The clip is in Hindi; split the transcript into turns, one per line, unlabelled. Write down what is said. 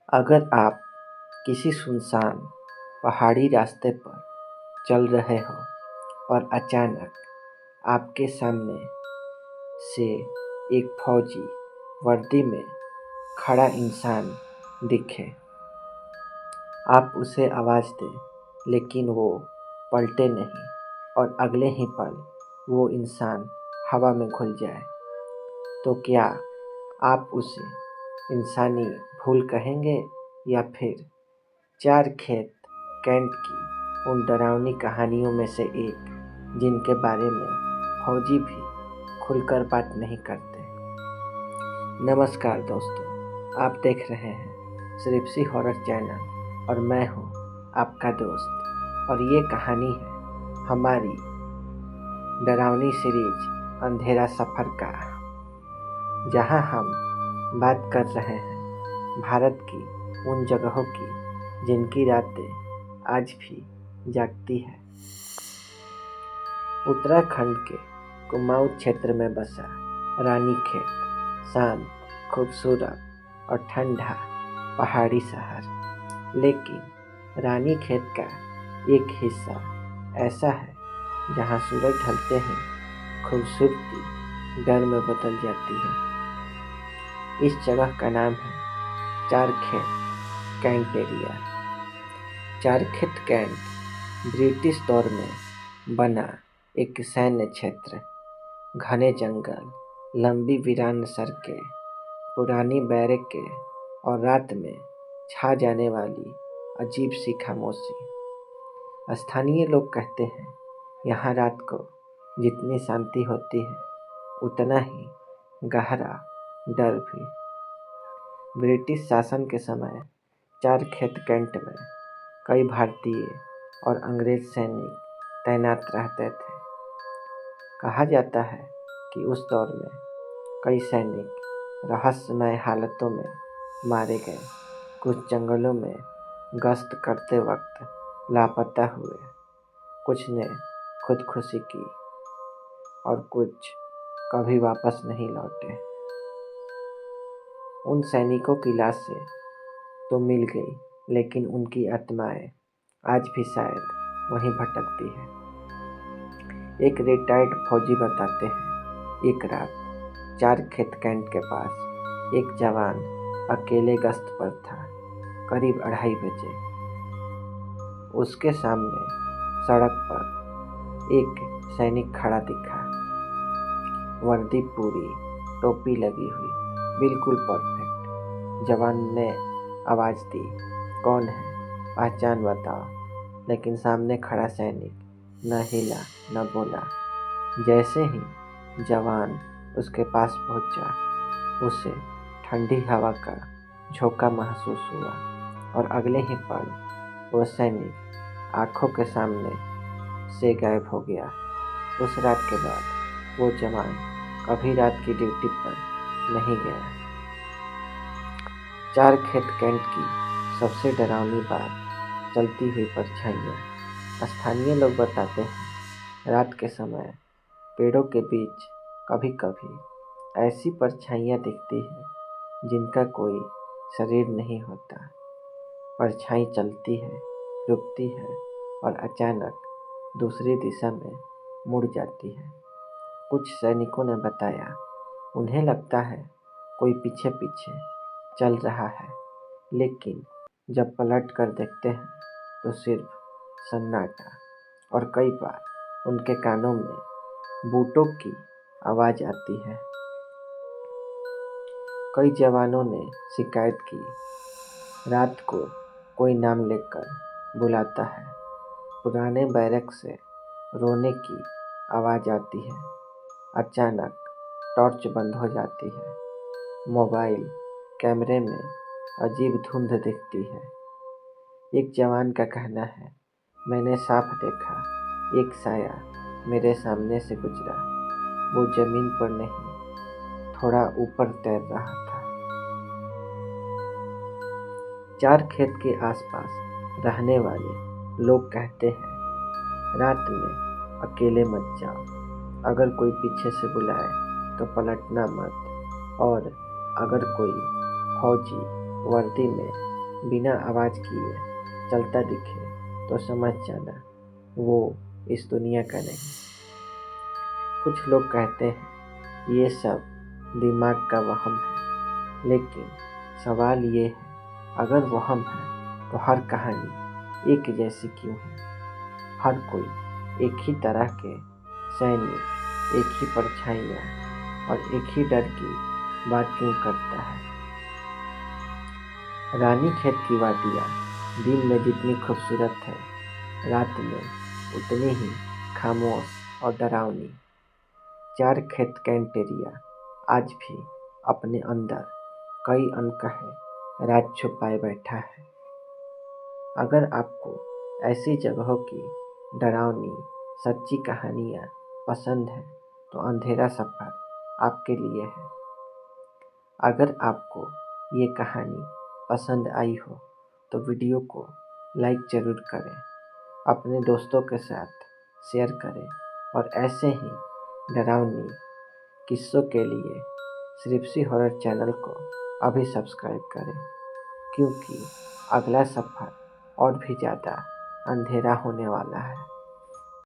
अगर आप किसी सुनसान पहाड़ी रास्ते पर चल रहे हो और अचानक आपके सामने से एक फौजी वर्दी में खड़ा इंसान दिखे, आप उसे आवाज़ दें लेकिन वो पलटे नहीं और अगले ही पल वो इंसान हवा में घुल जाए, तो क्या आप उसे इंसानी भूल कहेंगे या फिर चार खेत कैंट की उन डरावनी कहानियों में से एक, जिनके बारे में फौजी भी खुलकर बात नहीं करते। नमस्कार दोस्तों, आप देख रहे हैं सिर्फ हॉरर चैनल और मैं हूं आपका दोस्त। और ये कहानी है हमारी डरावनी सीरीज अंधेरा सफ़र का, जहां हम बात कर रहे हैं भारत की उन जगहों की जिनकी रातें आज भी जागती है। उत्तराखंड के कुमाऊं क्षेत्र में बसा रानीखेत शांत, खूबसूरत और ठंडा पहाड़ी शहर। लेकिन रानीखेत का एक हिस्सा ऐसा है जहां सूरज ढलते ही खूबसूरती डर में बदल जाती है। इस जगह का नाम है चार खेत कैंट एरिया। चार खेत कैंट ब्रिटिश दौर में बना एक सैन्य क्षेत्र। घने जंगल, लंबी वीरान सड़कें, पुरानी बैरकें और रात में छा जाने वाली अजीब सी खामोशी। स्थानीय लोग कहते हैं यहाँ रात को जितनी शांति होती है उतना ही गहरा डर भी। ब्रिटिश शासन के समय चार खेत कैंट में कई भारतीय और अंग्रेज सैनिक तैनात रहते थे। कहा जाता है कि उस दौर में कई सैनिक रहस्यमय हालतों में मारे गए, कुछ जंगलों में गश्त करते वक्त लापता हुए, कुछ ने खुदकुशी की और कुछ कभी वापस नहीं लौटे। उन सैनिकों की लाशें तो मिल गई, लेकिन उनकी आत्माएं आज भी शायद वहीं भटकती है। एक रिटायर्ड फौजी बताते हैं, एक रात चार खेत कैंट के पास एक जवान अकेले गश्त पर था। करीब 2:30 बजे उसके सामने सड़क पर एक सैनिक खड़ा दिखा, वर्दी पूरी, टोपी लगी हुई, बिल्कुल परफेक्ट। जवान ने आवाज़ दी, कौन है, पहचान बताओ। लेकिन सामने खड़ा सैनिक न हिला न बोला। जैसे ही जवान उसके पास पहुंचा, उसे ठंडी हवा का झोंका महसूस हुआ और अगले ही पल वो सैनिक आंखों के सामने से गायब हो गया। उस रात के बाद वो जवान कभी रात की ड्यूटी पर नहीं गया। चार खेत कैंट की सबसे डरावनी बात चलती हुई परछाइयाँ। स्थानीय लोग बताते हैं रात के समय पेड़ों के बीच कभी कभी ऐसी परछाइयाँ दिखती हैं जिनका कोई शरीर नहीं होता। परछाई चलती है, रुकती है और अचानक दूसरी दिशा में मुड़ जाती है। कुछ सैनिकों ने बताया उन्हें लगता है कोई पीछे पीछे चल रहा है, लेकिन जब पलट कर देखते हैं तो सिर्फ सन्नाटा और कई बार उनके कानों में बूटों की आवाज़ आती है। कई जवानों ने शिकायत की, रात को कोई नाम लेकर बुलाता है, पुराने बैरक से रोने की आवाज़ आती है, अचानक टॉर्च बंद हो जाती है, मोबाइल कैमरे में अजीब धुंध दिखती है। एक जवान का कहना है, मैंने साफ देखा, एक साया मेरे सामने से गुजरा, वो जमीन पर नहीं, थोड़ा ऊपर तैर रहा था। चार खेत के आसपास रहने वाले लोग कहते हैं, रात में अकेले मत जाओ, अगर कोई पीछे से बुलाए तो पलटना मत, और अगर कोई फौजी वर्दी में बिना आवाज़ किए चलता दिखे तो समझ जाना वो इस दुनिया का नहीं। कुछ लोग कहते हैं ये सब दिमाग का वहम है, लेकिन सवाल ये है, अगर वहम है तो हर कहानी एक जैसी क्यों है? हर कोई एक ही तरह के सैनिक, एक ही परछाइयाँ और एक ही डर की बात क्यों करता है? रानीखेत की वादियाँ दिन में जितनी खूबसूरत है, रात में उतनी ही खामोश और डरावनी। चार खेत कैंटेरिया आज भी अपने अंदर कई अनकहे राज छुपाए बैठा है। अगर आपको ऐसी जगहों की डरावनी सच्ची कहानियाँ पसंद है तो अंधेरा सफ़र आपके लिए है। अगर आपको ये कहानी पसंद आई हो तो वीडियो को लाइक ज़रूर करें, अपने दोस्तों के साथ शेयर करें और ऐसे ही डरावनी किस्सों के लिए सृप्सी हॉरर चैनल को अभी सब्सक्राइब करें, क्योंकि अगला सफ़र और भी ज़्यादा अंधेरा होने वाला है।